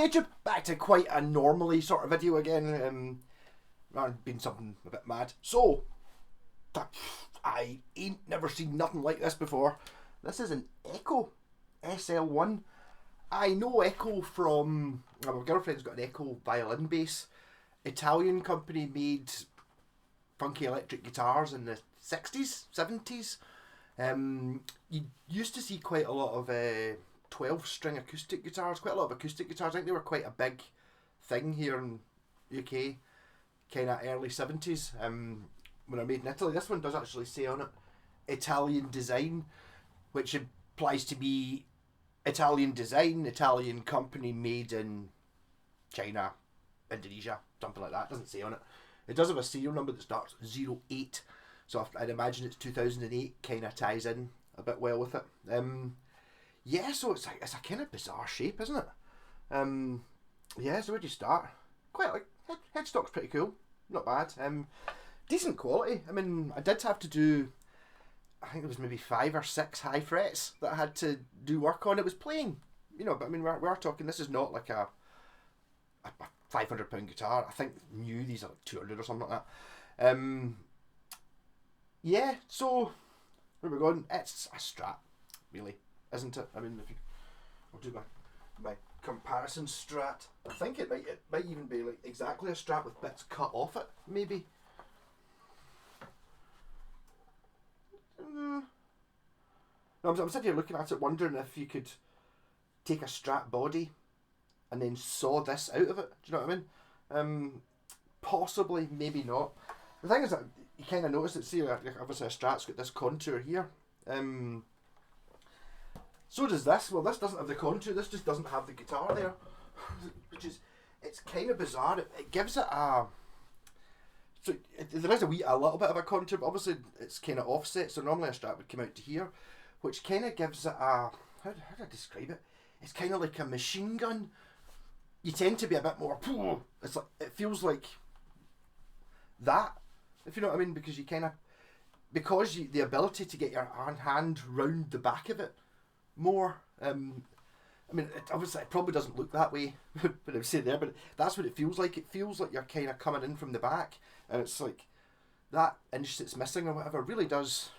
Hi YouTube, back to quite a normally sort of video again. Been something a bit mad. So, I ain't never seen nothing like this before. This is an Echo SL1. I know Echo from, my girlfriend's got an Echo violin bass. Italian company made funky electric guitars in the 60s, 70s. You used to see quite a lot of 12-string acoustic guitars, quite a lot of acoustic guitars. I think they were quite a big thing here in UK, kind of early 70s, when they're made in Italy. This one does actually say on it, Italian design, which implies to be Italian design, Italian company made in China, Indonesia, something like that. It doesn't say on it. It does have a serial number that starts 08, so I'd imagine it's 2008, kind of ties in a bit well with it. Yeah, so it's a kind of bizarre shape, isn't it? Yeah, so where'd you start? Quite like, headstock's pretty cool, not bad. Decent quality. I mean, I did have to do, I think it was maybe 5 or 6 high frets that I had to do work on. It was playing, you know, but I mean, we're talking, this is not like a £500 guitar. I think new, these are like 200 or something like that. Yeah, so, where are we going? It's a Strat, really, isn't it? I mean, if you, I'll do my comparison Strat. I think it might even be like exactly a Strat with bits cut off it, maybe. No, I'm sitting here looking at it, wondering if you could take a Strat body and then saw this out of it. Do you know what I mean? Possibly, maybe not. The thing is that you kind of notice that, see, obviously a Strat's got this contour here. So does this. Well, this doesn't have the contour. This just doesn't have the guitar there, which is, it's kind of bizarre. It gives it a, so there is a little bit of a contour, but obviously it's kind of offset. So normally a Strat would come out to here, which kind of gives it a, how do I describe it? It's kind of like a machine gun. You tend to be a bit more, it's like, it feels like that, if you know what I mean, because you kind of, because you, the ability to get your hand round the back of it more. I mean, obviously it probably doesn't look that way, but I'm saying there, but that's what it feels like. It feels like you're kind of coming in from the back, and it's like that inch that's missing or whatever really does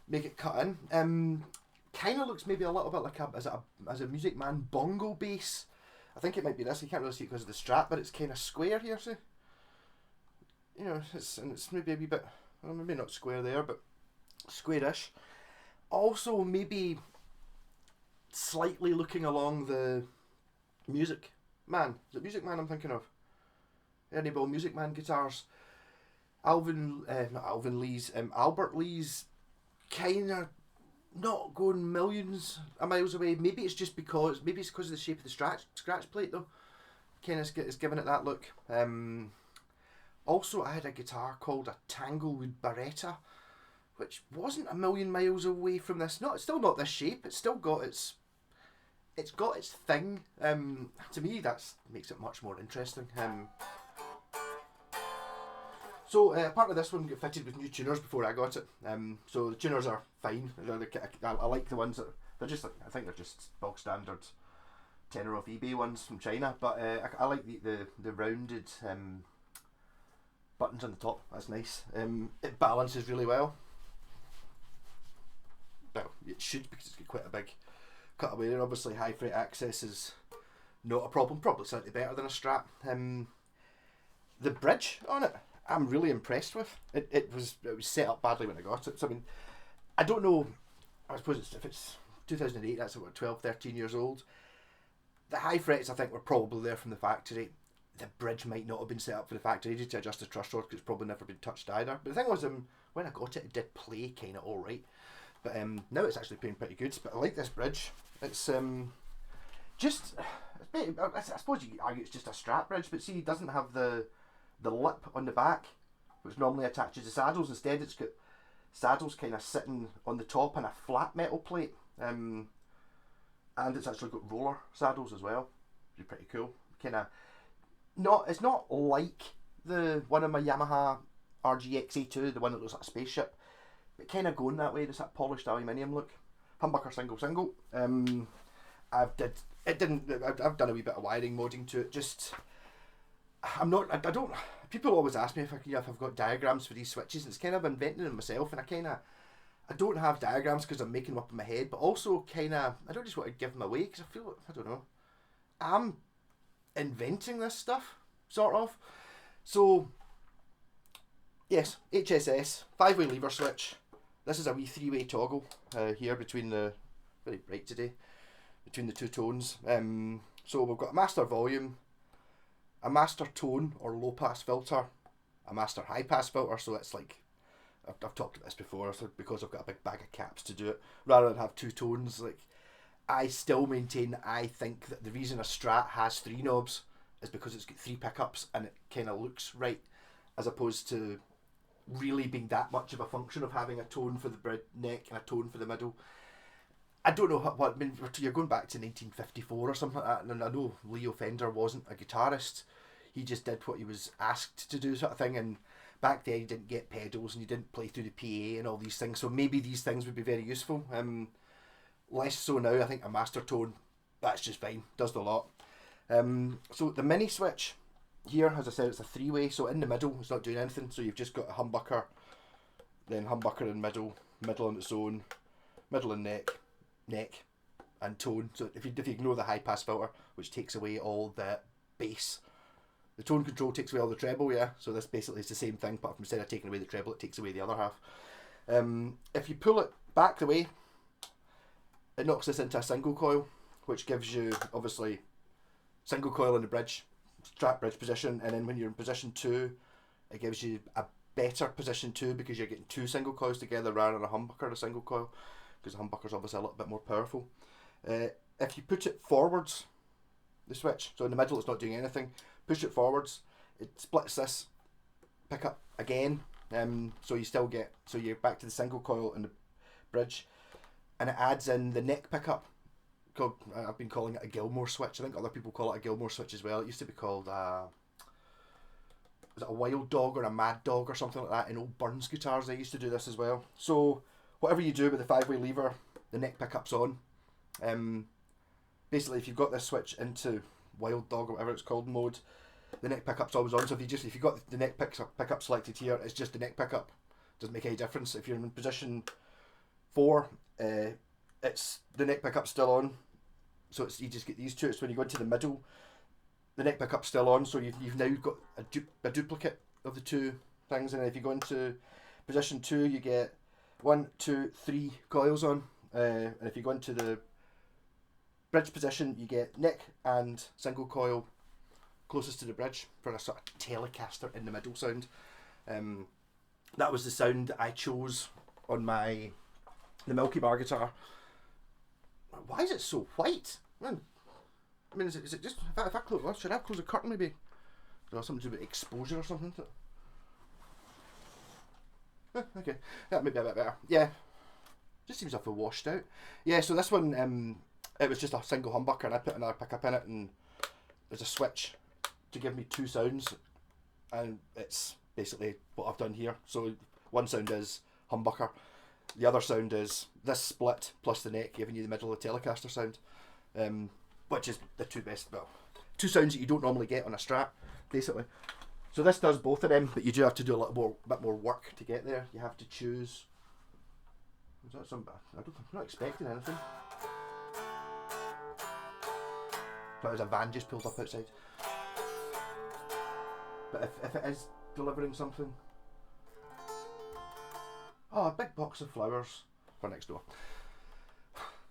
make it cut in. Kind of looks maybe a little bit like as a Music Man bongo bass. I think it might be this. You can't really see it because of the Strat, but it's kind of square here, see? You know, it's maybe a wee bit, well, maybe not square there, but squarish. Also, maybe slightly looking along the Music Man. Is it Music Man I'm thinking of? Ernie Ball Music Man guitars. Albert Lee's kind of not going millions of miles away. Maybe it's just because, of the shape of the scratch plate though. Kind of is giving it that look. Also, I had a guitar called a Tanglewood Barretta, which wasn't a million miles away from this. No, it's still not this shape. It's still got its thing. To me, that makes it much more interesting. So part of this one got fitted with new tuners before I got it. So the tuners are fine. I like the ones that they're just like, I think they're just bog standard tenner off eBay ones from China. But I like the rounded buttons on the top. That's nice. It balances really well. Well, it should, because it's got quite a big cutaway, and obviously high fret access is not a problem. Probably slightly better than a Strat. The bridge on it, I'm really impressed with. It was set up badly when I got it. So I mean, I don't know. I suppose if it's 2008, that's about 12, 13 years old. The high frets, I think, were probably there from the factory. The bridge might not have been set up for the factory to adjust the truss rod, because it's probably never been touched either. But the thing was, when I got it, it did play kind of alright. But now it's actually playing pretty good. But I like this bridge. It's just, I suppose you could argue it's just a Strat bridge, but see, it doesn't have the lip on the back, which normally attaches the saddles. Instead, it's got saddles kind of sitting on the top and a flat metal plate. And it's actually got roller saddles as well. Which is pretty cool. Kind of, it's not like the one of my Yamaha RGX-A2, the one that looks like a spaceship, but kind of going that way. It's that polished aluminium look. Humbucker single. I did it didn't. I've done a wee bit of wiring modding to it. Just I'm not. I don't. People always ask me if I've got diagrams for these switches. It's kind of inventing them myself, and I don't have diagrams because I'm making them up in my head, but also kind of I don't just want to give them away because I feel I don't know. I'm inventing this stuff sort of. So yes, HSS 5-way lever switch. This is a wee 3-way toggle here between the very bright today between the two tones. So we've got a master volume, a master tone or low pass filter, a master high pass filter. So it's like I've talked about this before. So because I've got a big bag of caps to do it, rather than have two tones, like I still maintain that I think that the reason a Strat has 3 knobs is because it's got 3 pickups and it kind of looks right, as opposed to really being that much of a function of having a tone for the neck and a tone for the middle. I don't know what I mean, you're going back to 1954 or something like that, and I know Leo Fender wasn't a guitarist. He just did what he was asked to do, sort of thing, and back then you didn't get pedals and you didn't play through the PA and all these things, so maybe these things would be very useful. Less so now. I think a master tone, that's just fine, does the lot. So the mini switch here, as I said, it's a 3-way, so in the middle it's not doing anything, so you've just got a humbucker, then humbucker in middle, middle on its own, middle and neck and tone. So if you ignore the high pass filter, which takes away all the bass, the tone control takes away all the treble, yeah, so this basically is the same thing, but instead of taking away the treble, it takes away the other half. If you pull it back the way, it knocks this into a single coil, which gives you obviously single coil in the bridge, Strat bridge position, and then when you're in position 2, it gives you a better position 2 because you're getting 2 single coils together rather than a humbucker and a single coil, because the humbucker's obviously a little bit more powerful. If you put it forwards, the switch, so in the middle it's not doing anything, push it forwards, it splits this pickup again, so you still get, so you're back to the single coil in the bridge, and it adds in the neck pickup. I've been calling it a Gilmore switch. I think other people call it a Gilmore switch as well. It used to be called was it a Wild Dog or a Mad Dog or something like that in old Burns guitars. They used to do this as well. So whatever you do with the 5-way lever, the neck pickup's on. Basically, if you've got this switch into Wild Dog or whatever it's called mode, the neck pickup's always on. So if you've got the neck pickup selected here, it's just the neck pickup. Doesn't make any difference. If you're in position 4, it's the neck pickup's still on. So you just get these two. It's when you go into the middle, the neck pickup's still on. So you've now got a duplicate of the two things. And if you go into position 2, you get 1, 2, 3 coils on. And if you go into the bridge position, you get neck and single coil closest to the bridge for a sort of Telecaster in the middle sound. That was the sound that I chose on the Milky Bar guitar. Why is it so white? Man, I mean, is it just if I close? Should I close the curtain maybe? Something to do with exposure or something. Okay, that might be a bit better. Yeah, just seems awful washed out. Yeah, so this one, it was just a single humbucker, and I put another pickup in it, and there's a switch to give me 2 sounds, and it's basically what I've done here. So one sound is humbucker. The other sound is this split plus the neck, giving you the middle of the Telecaster sound, which is the 2 best, well, 2 sounds that you don't normally get on a Strat, basically. So this does both of them, but you do have to do a bit more work to get there. You have to choose. Is that some? I'm not expecting anything. But there's a van just pulled up outside. But if it is delivering something. Oh, a big box of flowers for next door.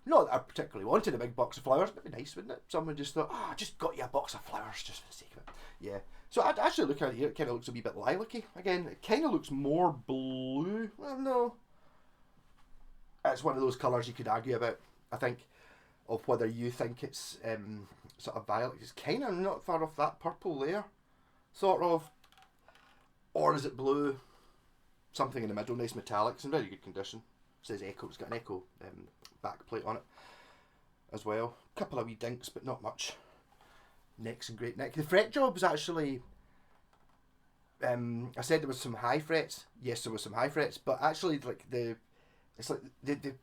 Not that I particularly wanted a big box of flowers, but it'd be nice, wouldn't it? Someone just thought, I just got you a box of flowers just for the sake of it. Yeah. So I'd actually look at it here, it kind of looks a wee bit lilac-y. Again, it kind of looks more blue. Well, no. It's one of those colours you could argue about, I think, of whether you think it's sort of violet. It's kind of not far off that purple there, sort of. Or is it blue? Something in the middle, nice metallic. It's in very good condition. It says Echo. It's got an Echo back plate on it as well. A couple of wee dinks, but not much. Neck's in great nick. The fret job was actually, I said there was some high frets. Yes, there was some high frets, but actually, like it's like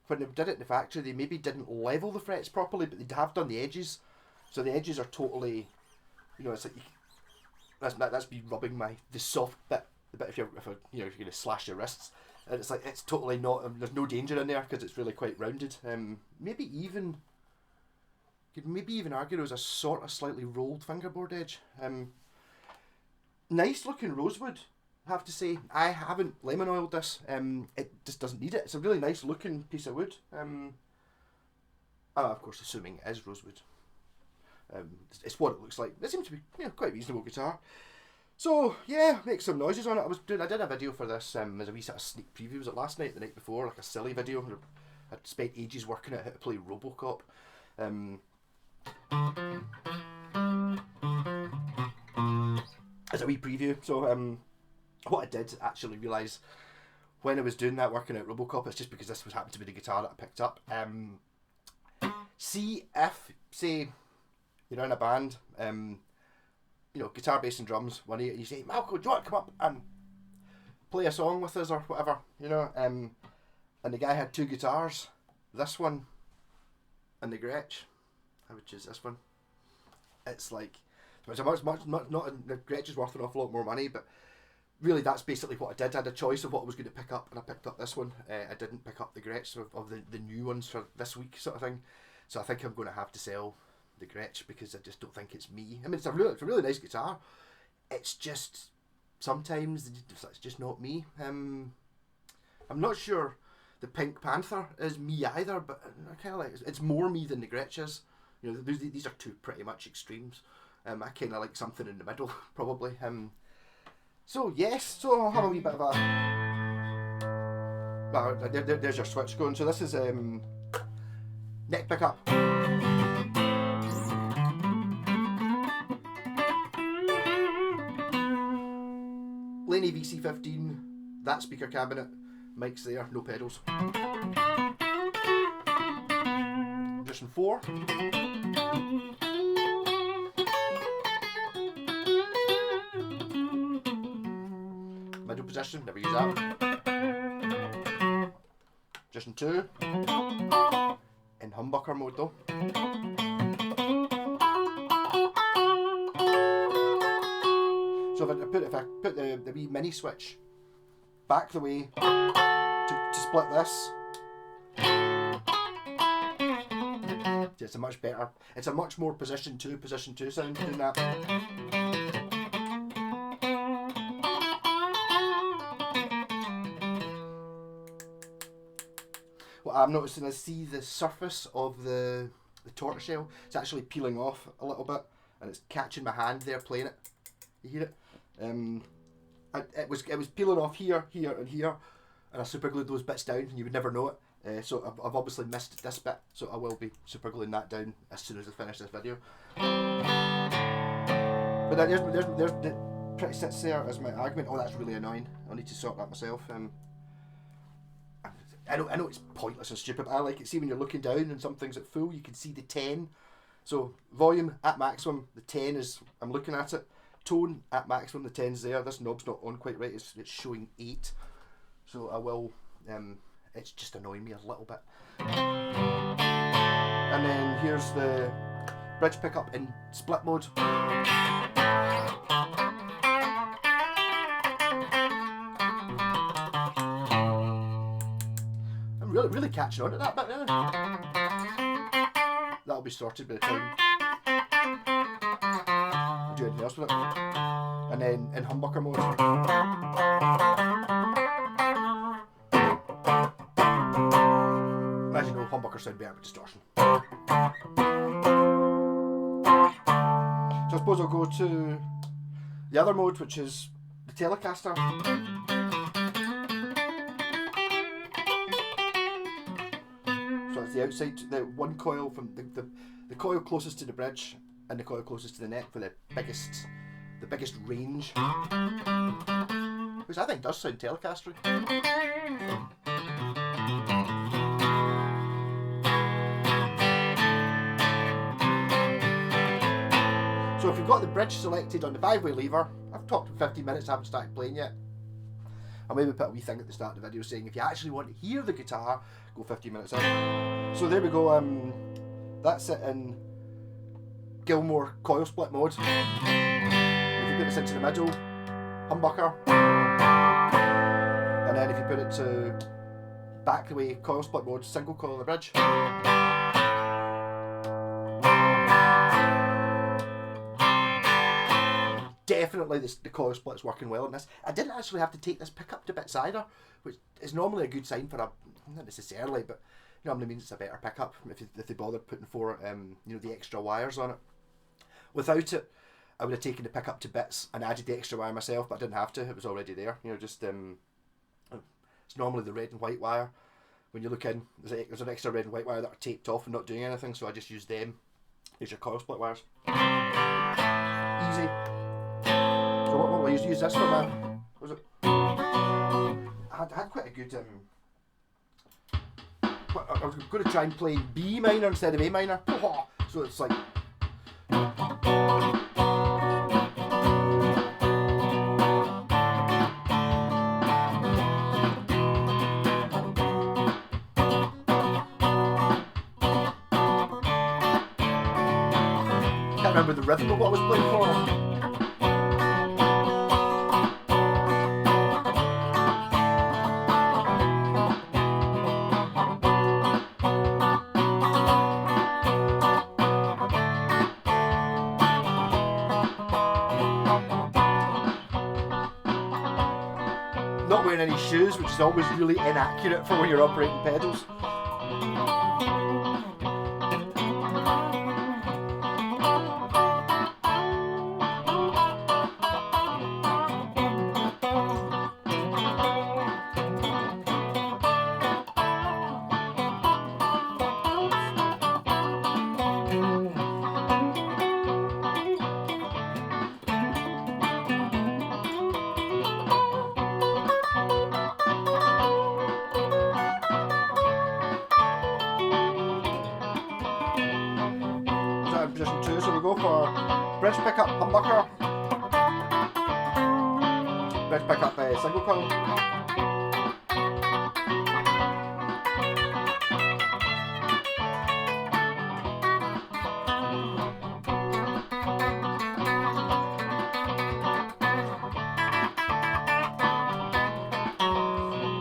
when they did it in the factory, they maybe didn't level the frets properly, but they'd have done the edges. So the edges are totally, you know, it's like that's me rubbing the soft bit, the bit if you're going to slash your wrists, and it's like it's totally not. There's no danger in there because it's really quite rounded. Maybe even argue it was a sort of slightly rolled fingerboard edge. Nice looking rosewood, I have to say. I haven't lemon oiled this. It just doesn't need it. It's a really nice looking piece of wood. Of course, assuming it is rosewood. It's what it looks like. It seems to be quite a reasonable guitar. So yeah, make some noises on it. I did a video for this as a wee sort of sneak preview. Was it last night, the night before, like a silly video? I'd spent ages working out how to play Robocop. As a wee preview. So what I did actually realise when I was doing that, working out Robocop, it's just because this was happened to be the guitar that I picked up. See if, say, you're in a band, guitar, bass and drums, one of you say, Malcolm, do you want to come up and play a song with us or whatever, and the guy had two guitars, this one and the Gretsch. I would choose this one. It's like, it's a much not the Gretsch is worth an awful lot more money, but really that's basically what I did. I had a choice of what I was going to pick up, and I picked up this one. I didn't pick up the Gretsch of the new ones for this week sort of thing, so I think I'm going to have to sell the Gretsch because I just don't think it's me. I mean, it's a really nice guitar. It's just sometimes it's just not me. I'm not sure the Pink Panther is me either, but I kind of like it's more me than the Gretsch is. These are two pretty much extremes. I kind of like something in the middle, probably. So yes, so I'll have a wee bit of a. There's your switch going. So this is neck pickup. Laney VC15, that speaker cabinet, mic's there, no pedals. Position 4. Middle position, never use that. Position 2. In humbucker mode though. So if I put the wee mini switch back the way to split this, it's a much better, it's a much more position 2 sound doing that. What I'm noticing is the surface of the tortoiseshell, it's actually peeling off a little bit and it's catching my hand there playing it. You hear it? It was peeling off here, and here, and I super glued those bits down, and you would never know it. So I've obviously missed this bit, so I will be super gluing that down as soon as I finish this video. But then there's the pretty sits there as my argument. Oh, that's really annoying. I'll need to sort that myself. I know it's pointless and stupid, but I like it. See, when you're looking down and some things at full, you can see the 10. So volume at maximum, the 10 is, I'm looking at it. Tone at maximum, the 10's there. This knob's not on quite right, it's showing 8. So I will, it's just annoying me a little bit. And then here's the bridge pickup in split mode. I'm really catching on to that bit now. That'll be sorted by the time I do anything else with it. And then in humbucker mode. As you know, humbuckers sound better with distortion. So I suppose I'll go to the other mode, which is the Telecaster. So it's the outside, the one coil from the coil closest to the bridge and the coil closest to the neck for the biggest range, which I think does sound Telecaster-y. So if you've got the bridge selected on the 5-way lever, I've talked for 15 minutes, I haven't started playing yet. I'll maybe put a wee thing at the start of the video saying if you actually want to hear the guitar, go 15 minutes in. So there we go, that's it in Gilmore coil split mode. If you put this into the middle, humbucker, and then if you put it to back the way, coil split mode, single coil on the bridge. Definitely the coil split's working well on this. I didn't actually have to take this pickup to bits either, which is normally a good sign for a, not necessarily, but normally means it's a better pickup if they bothered putting the extra wires on it. Without it, I would have taken the pickup to bits and added the extra wire myself, but I didn't have to. It was already there. It's normally the red and white wire. When you look in, there's an extra red and white wire that are taped off and not doing anything, so I just use them. Here's your coil split wires. Easy. So what will I use this for, man? Was it? I had quite a good. I was going to try and play B minor instead of A minor. So it's like. Can't remember the rhythm of what I was playing for. Not wearing any shoes, which is always really inaccurate for when you're operating pedals. Position 2, so we go for bridge pickup, humbucker, bridge pickup, single coil,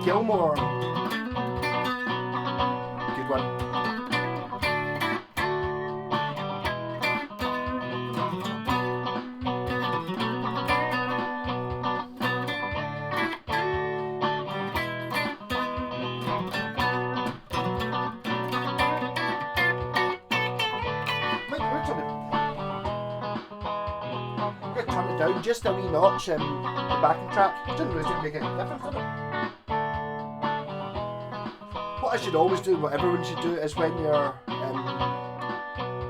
Gilmore, good one. Turn it down just a wee notch in the backing track. Didn't really make any difference, did it? What I should always do, what everyone should do, is when you're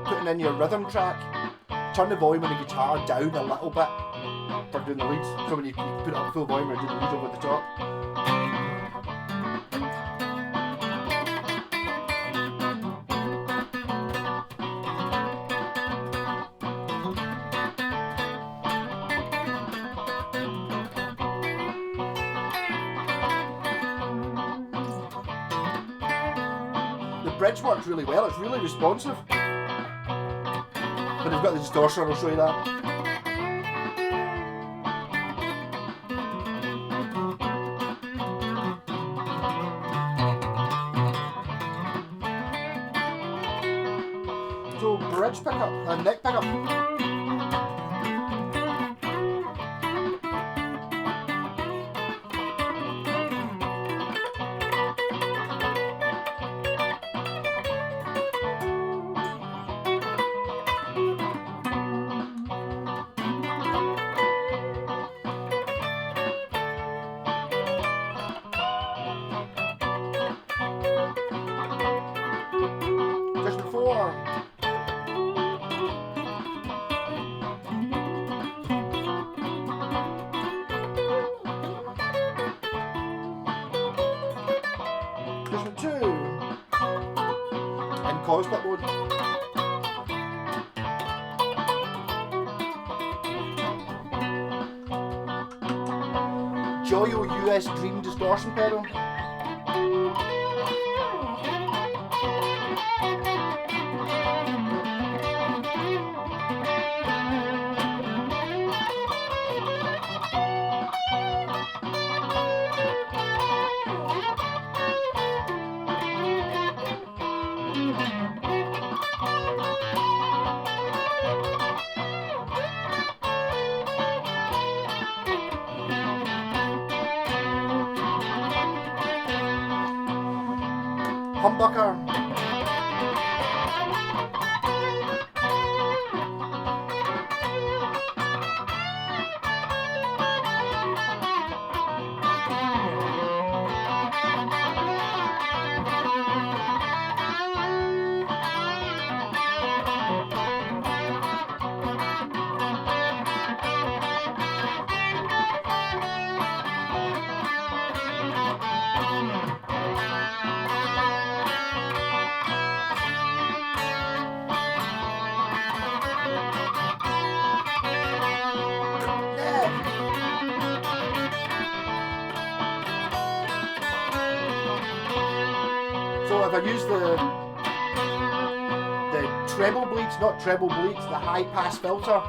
putting in your rhythm track, turn the volume on the guitar down a little bit for doing the leads. So when you put it up full volume or do the lead over the top. The bridge works really well, it's really responsive. But they've got the distortion, I'll show you that. So bridge pickup and neck pickup. Just before. Position 2. And coil split mode. Joyo US Dream distortion pedal. humbucker. So if I use the treble bleeds, not treble bleeds, the high pass filter.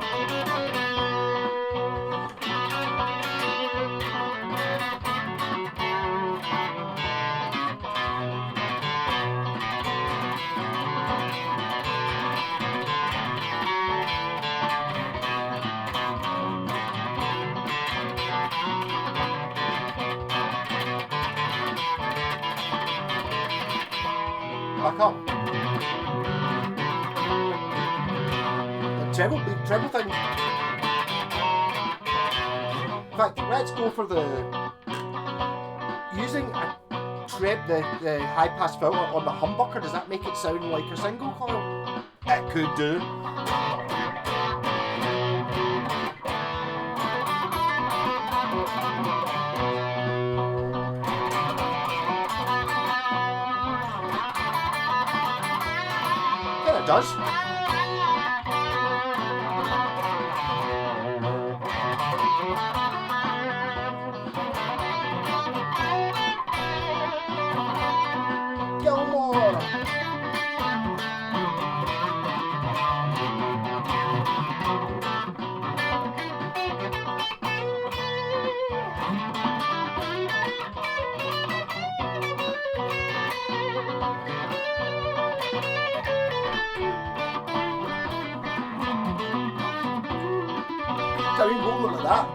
Back up. The treble thing. In fact, let's go for using the high pass filter on the humbucker. Does that make it sound like a single coil? It could do. Yeah, it does. Gilmore. So we roll it like that.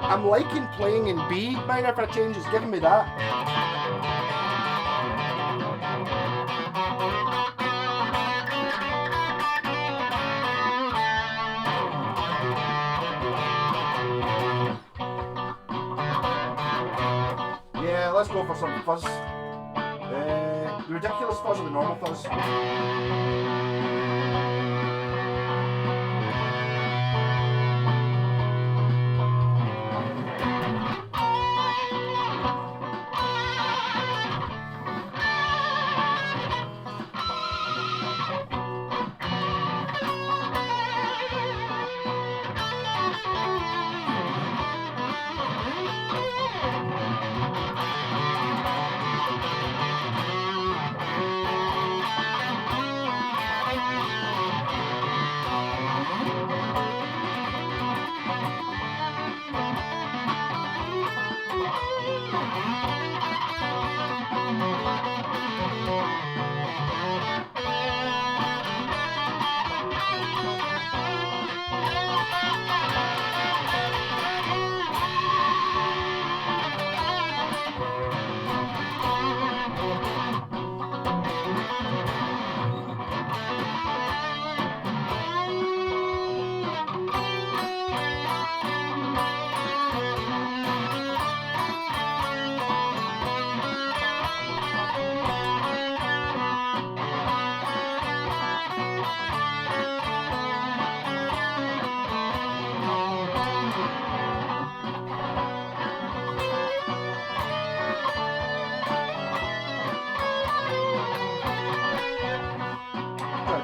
I'm liking playing in B minor for a change, it's giving me that. Yeah, let's go for some fuzz. The ridiculous fuzz or the normal fuzz?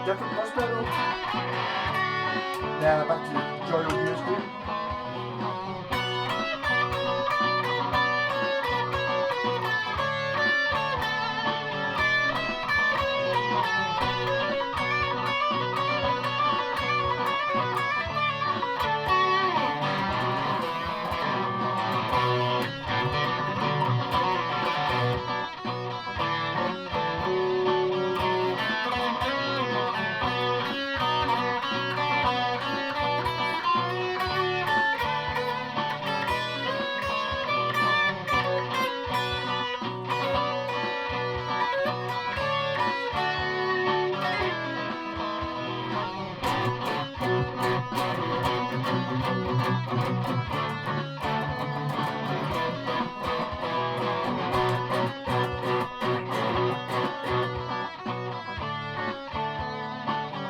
Different buzz pedal. Then back to the joy of music.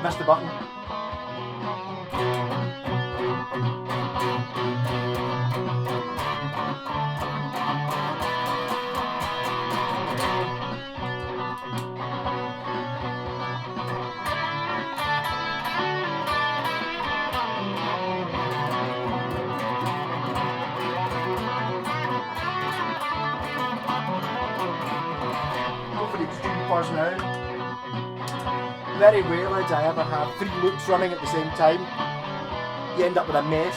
Missed the button. Go for the extreme bars now. Very rarely do I ever have 3 loops running at the same time. You end up with a mess.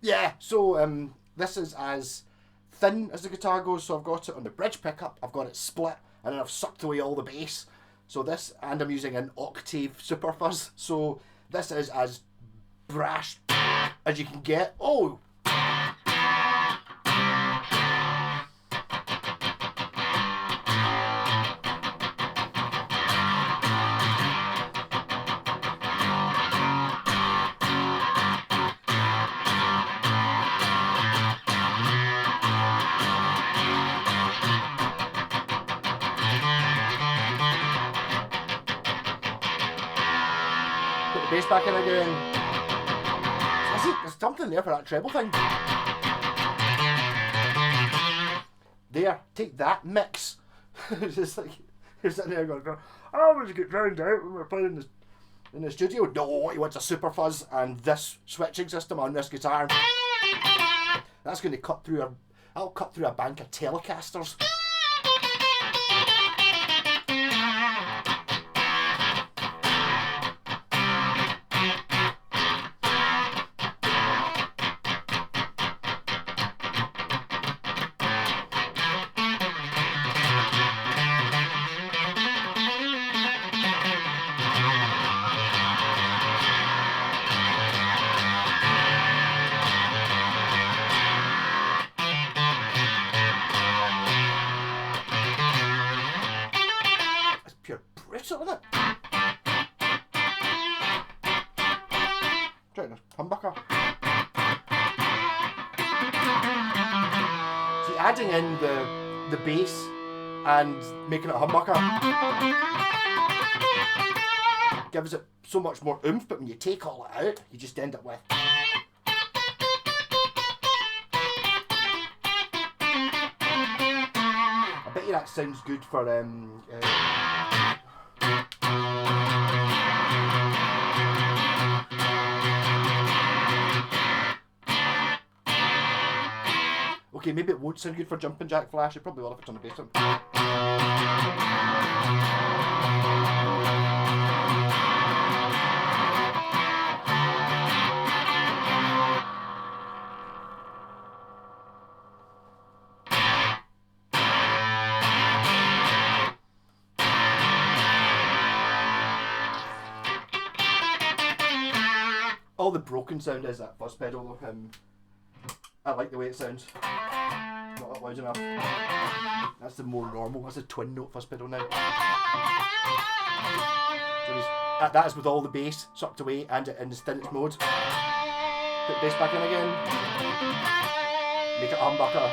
Yeah, so this is as thin as the guitar goes, so I've got it on the bridge pickup, I've got it split, and then I've sucked away all the bass. So this, and I'm using an octave super fuzz, so this is as brash as you can get. Oh! Put the bass back in again. There's something there for that treble thing. There, take that mix. It's just like you're sitting there going, I always get drowned out when we're playing in the studio. No, he wants a super fuzz and this switching system on this guitar. That's going to cut through that'll cut through a bank of Telecasters. likes it, isn't it? Try the humbucker. See, adding in the bass and making it a humbucker gives it so much more oomph, but when you take all it out, you just end up with. I bet you that sounds good for okay, maybe it won't sound good for jumping jack flash. It probably will if it's on the bass drum. All the broken sound is that fuzz pedal. I like the way it sounds. Not that loud enough. That's the more normal. That's a twin note fuzz pedal now. So that is with all the bass sucked away and in the stint mode. Put the bass back in again. Make it a humbucker.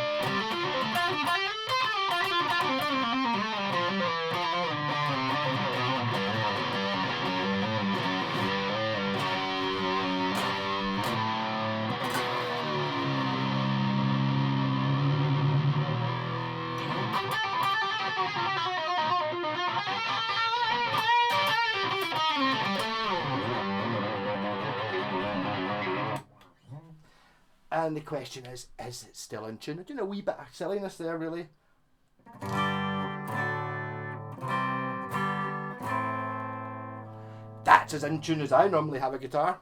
And the question is it still in tune? You know, a wee bit of silliness there, really. That's as in tune as I normally have a guitar.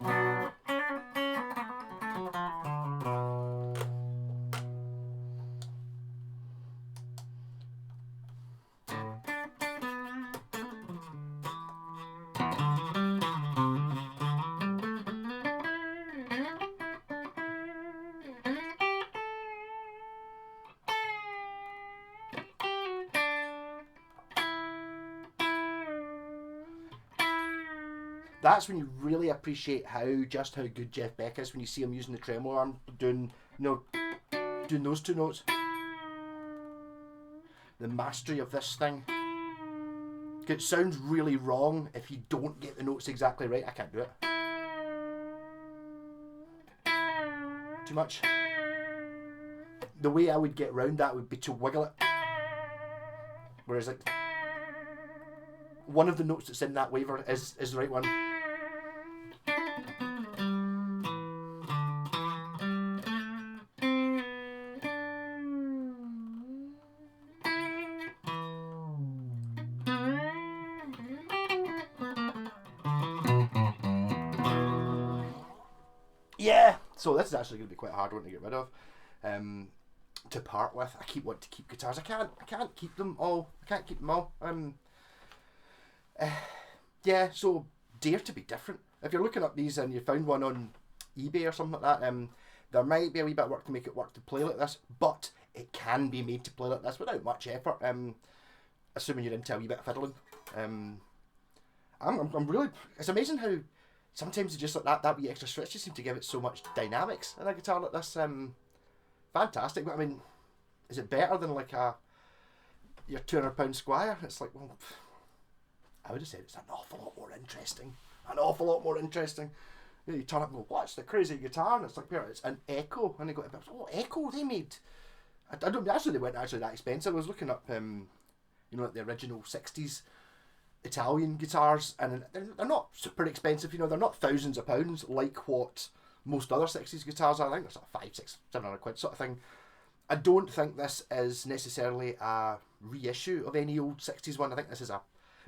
That's when you really appreciate how good Jeff Beck is, when you see him using the tremolo arm, doing those two notes. The mastery of this thing. It sounds really wrong if you don't get the notes exactly right. I can't do it. Too much. The way I would get around that would be to wiggle it. Whereas like one of the notes that's in that waver is the right one. Yeah, so this is actually going to be quite a hard one to get rid of, to part with. I keep wanting to keep guitars. I can't keep them all. I can't keep them all. Yeah, so dare to be different. If you're looking up these and you found one on eBay or something like that, there might be a wee bit of work to make it work to play like this, but it can be made to play like this without much effort. Assuming you're into a wee bit of fiddling. I'm really. It's amazing how. Sometimes it's just like that wee extra switch just seems to give it so much dynamics in a guitar like this. Fantastic. But I mean, is it better than like your £200 Squire? It's like, well, I would have said it's an awful lot more interesting. You know, you turn up and go, what's the crazy guitar? And it's like, it's an Echo. And they go, oh, Echo they made. I don't actually they weren't actually that expensive. I was looking up, like the original 60s Italian guitars, and they're not super expensive, they're not thousands of pounds like what most other 60s guitars are. I think they're sort of 500, 600, 700 quid sort of thing. I don't think this is necessarily a reissue of any old 60s one. I think this is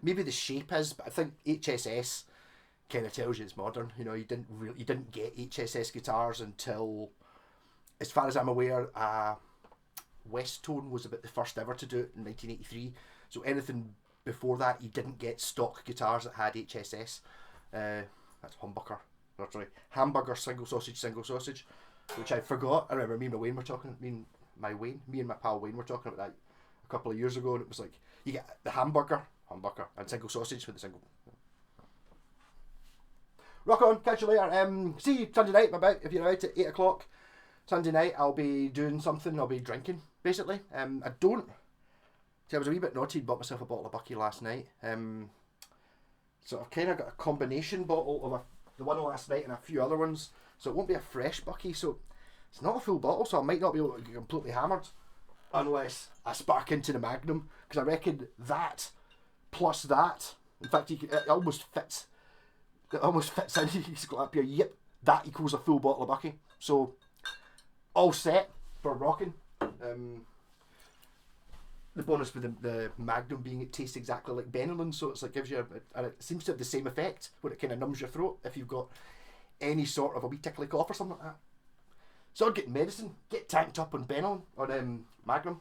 maybe the shape is, but I think HSS kind of tells you it's modern. You didn't get HSS guitars until, as far as I'm aware, Westtone was about the first ever to do it in 1983. So anything before that, you didn't get stock guitars that had HSS. That's humbucker. Sorry, hamburger, single sausage, which I forgot. I remember me and my pal Wayne were talking about that a couple of years ago, and it was like, you get the hamburger, humbucker, and single sausage with the single. Rock on, catch you later. See you Sunday night, about if you're out at 8 o'clock. Sunday night, I'll be doing something. I'll be drinking, basically. I was a wee bit naughty and bought myself a bottle of Bucky last night. So I've kind of got a combination bottle of the one last night and a few other ones. So it won't be a fresh Bucky. So it's not a full bottle. So I might not be able to get completely hammered unless I spark into the Magnum. Because I reckon that plus that, in fact, it almost fits. It almost fits in. You just go up here. Yep, that equals a full bottle of Bucky. So all set for rocking. The bonus with the Magnum being it tastes exactly like Benelin, so it's like gives you and it seems to have the same effect where it kind of numbs your throat if you've got any sort of a wee tickly cough or something like that. So I'd get medicine, get tanked up on Benelin or Magnum.